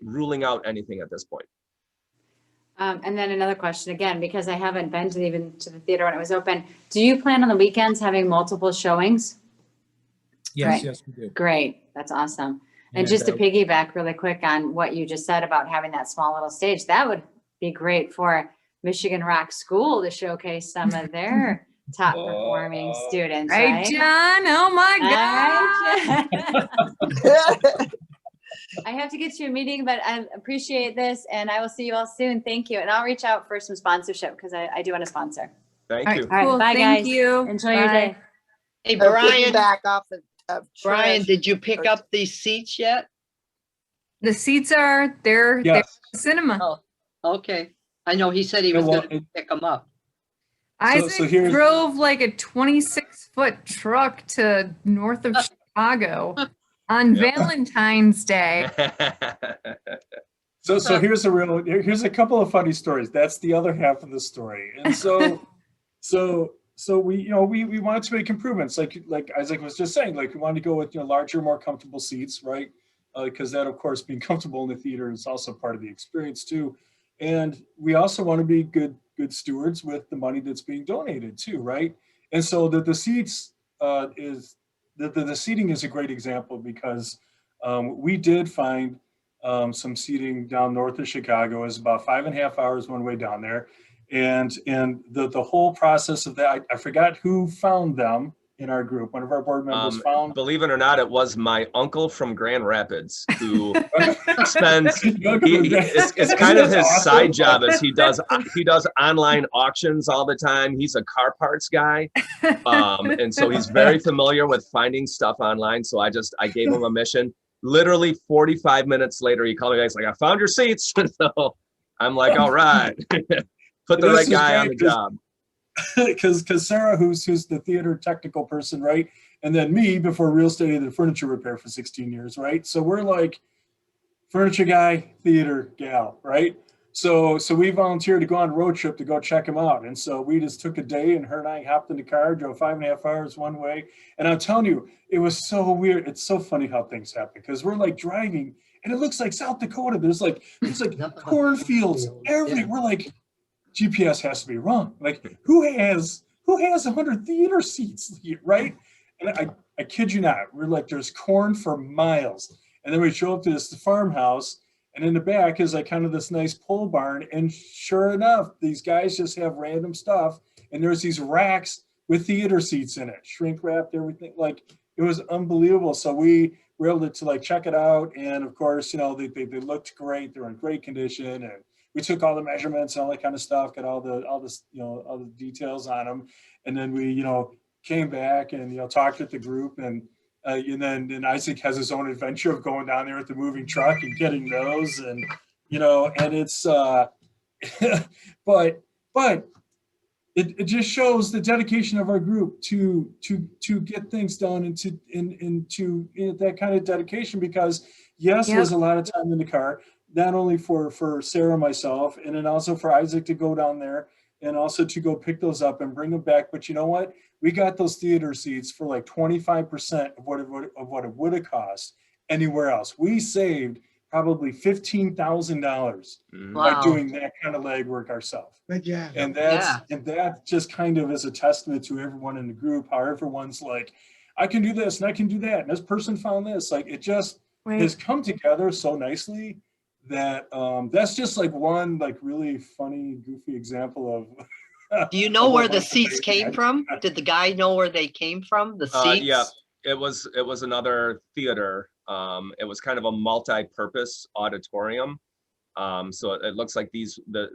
ruling out anything at this point. And then another question again, because I haven't been to the theater when it was open. Do you plan on the weekends having multiple showings? Yes, Right. yes, we do. Great. That's awesome. And just to piggyback really quick on what you just said about having that small little stage, that would be great for Michigan Rock School to showcase some of their top performing students, Right, right? John? Oh my God. Right. I have to get to a meeting, but I appreciate this and I will see you all soon. Thank you. And I'll reach out for some sponsorship because I do want to sponsor. Thank All you. right, All right, cool. bye, Thank guys. you. Enjoy your day. Hey, Or Brian, piggyback off of Brian, Trish. did you pick up these seats yet? The seats are they're Yes. cinema. Oh, okay. I know he said he Yeah, was well, gonna pick them up. Isaac here's- drove like a 26-foot truck to north of Chicago on Yeah. Valentine's Day. So here's a couple of funny stories. That's the other half of the story. And so we wanted to make improvements, like Isaac was just saying, like we wanted to go with larger, more comfortable seats, right? Because that, of course, being comfortable in the theater is also part of the experience too. And we also want to be good stewards with the money that's being donated too, right? And so the seats the seating is a great example because we did find some seating down north of Chicago. Is about 5.5 hours one way down there. And the whole process of that, I forgot who found them in our group. One of our board members found. Believe it or not, it was my uncle from Grand Rapids who spends. It's kind of his side job, as he does online auctions all the time. He's a car parts guy, and so he's very familiar with finding stuff online. So I gave him a mission. Literally 45 minutes later, he called me. He's like, "I found your seats." So I'm like, "All right." Put the right guy on the job. Because Sarah, who's the theater technical person, right? And then me, before real estate, I did furniture repair for 16 years, right? So we're like furniture guy, theater gal, right? So we volunteered to go on a road trip to go check them out. And so we just took a day, and her and I hopped in the car, drove 5.5 hours one way. And I'm telling you, it was so weird. It's so funny how things happen, because we're like driving and it looks like South Dakota. There's like cornfields everywhere. We're like, GPS has to be wrong. Like, who has 100 theater seats, right? And I kid you not, we're like, there's corn for miles. And then we show up to this farmhouse, and in the back is like kind of this nice pole barn. And sure enough, these guys just have random stuff. And there's these racks with theater seats in it, shrink wrapped, everything. Like, it was unbelievable. So we were able to like check it out. And of course, you know, they looked great. They were in great condition. And we took all the measurements and all that kind of stuff, got all this, you know, all the details on them. And then we, you know, came back and, you know, talked with the group, and then Isaac has his own adventure of going down there with the moving truck and getting those, and, you know, and it's, but it just shows the dedication of our group to get things done, and to that kind of dedication, because yes, Yep. there's a lot of time in the car, not only for Sarah and myself, and then also for Isaac to go down there and also to go pick those up and bring them back. But you know what? We got those theater seats for like 25% of what it would have cost anywhere else. We saved probably $15,000 by Wow. doing that kind of legwork ourselves. Good job. And Yeah. that just kind of is a testament to everyone in the group, how everyone's like, I can do this and I can do that, and this person found this. Like, it just has come together so nicely that that's just like one like really funny, goofy example of. Do you know of where what the my seats favorite- came from? Did the guy know where they came from? The seats? Yeah, it was another theater. It was kind of a multi-purpose auditorium. So it looks like the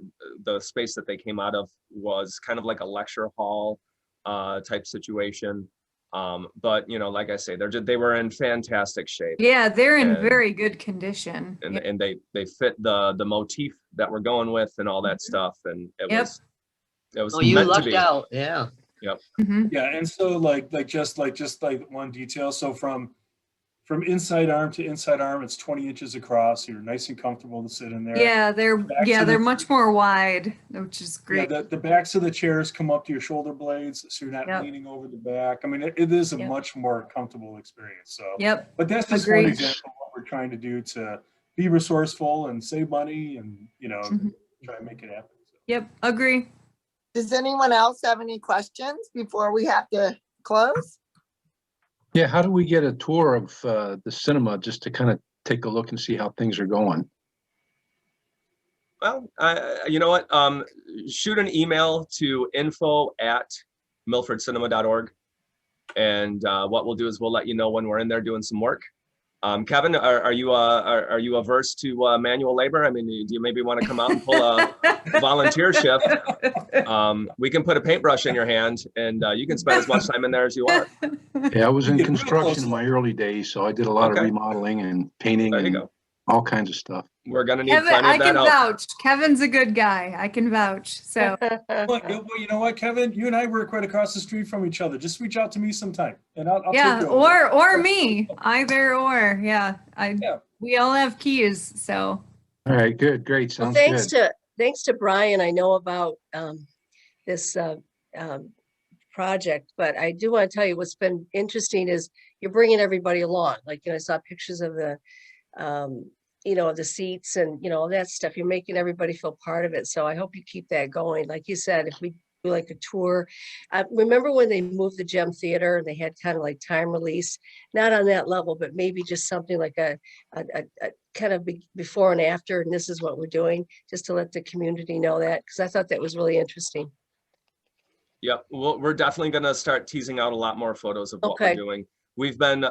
space that they came out of was kind of like a lecture hall type situation. But you know, like I say, they were in fantastic shape. Yeah, they're in And- very good condition. And, Yep. and they fit the motif that we're going with and all that stuff. And it Yep. was Oh, you meant to lucked be. out. Yeah. Mhm. Yeah, and so just one detail. So from inside arm to inside arm, it's 20 inches across. You're nice and comfortable to sit in there. Yeah, they're to the- much more wide, which is Yeah, great. the backs of the chairs come up to your shoulder blades, so you're not Yep. leaning over the back. I mean, it is a Yep. much more comfortable experience. So, Yep. but that's just one Agreed. example of what we're trying to do to be resourceful and save money, and you know, Mhm. try and make it happen. So. Yep. Agree. Does anyone else have any questions before we have to close? Yeah, how do we get a tour of the cinema, just to kind of take a look and see how things are going? Well, you know what? Shoot an email to info@milfordcinema.org. And what we'll do is we'll let you know when we're in there doing some work. Kevin, are you averse to manual labor? I mean, do you maybe want to come out and pull a volunteer shift? We can put a paintbrush in your hand, and you can spend as much time in there as you want. Yeah, I was in Get real construction close. in my early days, so I did a lot of Okay. remodeling and painting There you and go. all kinds of stuff. We're gonna need Kevin, plenty I of that can help. vouch. Kevin's a good guy. I can vouch. So Well, you know what, Kevin? You and I work right across the street from each other. Just reach out to me sometime, and I'll yeah, take you over. or me, either or. Yeah, Yeah. we all have keys. So All right, good, great, Well, sounds good. thanks to Brian, I know about this project, but I do want to tell you what's been interesting is you're bringing everybody along. Like, you know, I saw pictures of the, you know, the seats and, you know, all that stuff. You're making everybody feel part of it. So I hope you keep that going. Like you said, if we do like a tour, remember when they moved the Gem Theater and they had kind of like time release, not on that level, but maybe just something like a kind of before and after, and this is what we're doing, just to let the community know that, because I thought that was really interesting. Yep, well, we're definitely gonna start teasing out a lot more photos of what we're Okay. doing. We've been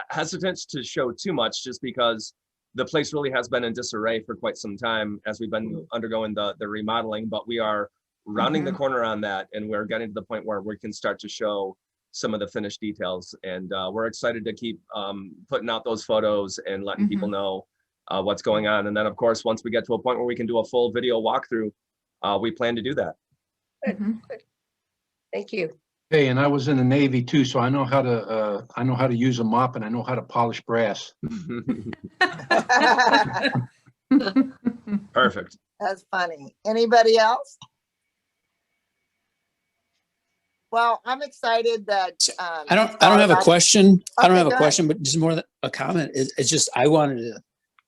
hesitant to show too much just because the place really has been in disarray for quite some time as we've been undergoing the remodeling, but we are rounding the corner on that, and we're getting to the point where we can start to show some of the finished details, and we're excited to keep putting out those photos and letting people know what's going on. And then of course, once we get to a point where we can do a full video walkthrough, we plan to do that. mhm. Thank you. Hey, and I was in the Navy too, so I know how to use a mop and I know how to polish brass. Perfect. That's funny. Anybody else? Well, I'm excited that. I don't have a question. I don't Okay, have a go ahead. question, but just more than a comment. It's just, I wanted to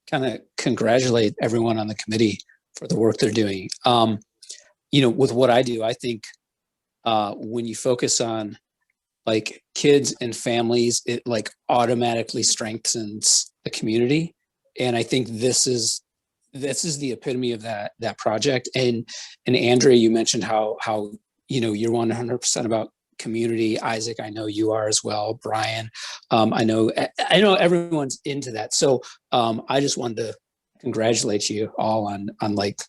kind of congratulate everyone on the committee for the work they're doing. You know, with what I do, I think when you focus on like kids and families, it like automatically strengthens the community. And I think this is the epitome of that project. And Andrea, you mentioned how you're 100% about community. Isaac, I know you are as well. Brian, I know everyone's into that. So I just wanted to congratulate you all on like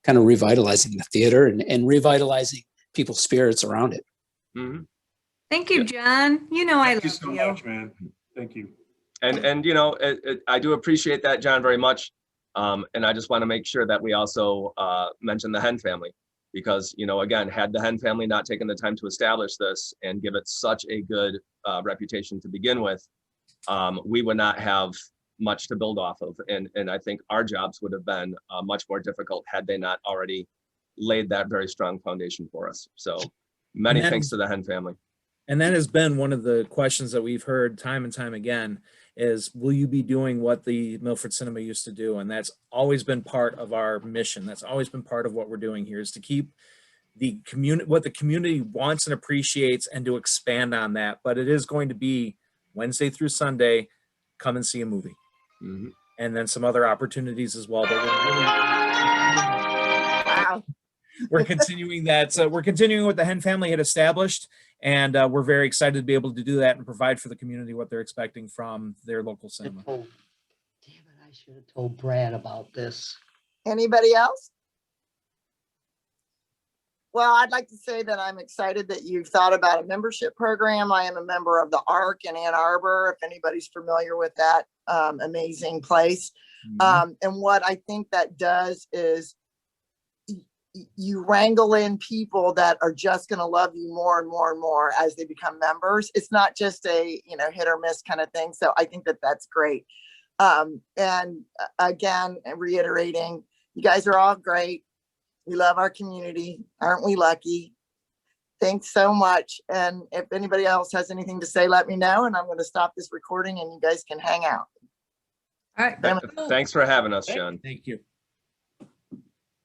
kind of revitalizing the theater and revitalizing people's spirits around it. Mm-hmm. Thank you, John. I love Thank you so much, man. Thank you. And I do appreciate that, John, very much. And I just want to make sure that we also mention the Hen family, because, again, had the Hen family not taken the time to establish this and give it such a good reputation to begin with, we would not have much to build off of. And I think our jobs would have been much more difficult had they not already laid that very strong foundation for us. So many thanks to the Hen family. And that has been one of the questions that we've heard time and time again is, will you be doing what the Milford Cinema used to do? And that's always been part of our mission. That's always been part of what we're doing here, is to keep the community, what the community wants and appreciates, and to expand on that. But it is going to be Wednesday through Sunday, come and see a movie. Mm-hmm. And then some other opportunities as well. But we're continuing that. So we're continuing what the Hen family had established. And we're very excited to be able to do that and provide for the community what they're expecting from their local cinema. Damn it, I should have told Brad about this. Anybody else? Well, I'd like to say that I'm excited that you've thought about a membership program. I am a member of the ARC in Ann Arbor, if anybody's familiar with that amazing place. Mm-hmm. And what I think that does is you wrangle in people that are just going to love you more and more and more as they become members. It's not just a, hit or miss kind of thing. So I think that that's great. And again, reiterating, you guys are all great. We love our community. Aren't we lucky? Thanks so much. And if anybody else has anything to say, let me know. And I'm going to stop this recording and you guys can hang out. All right. Thanks for having us, John. Thank you.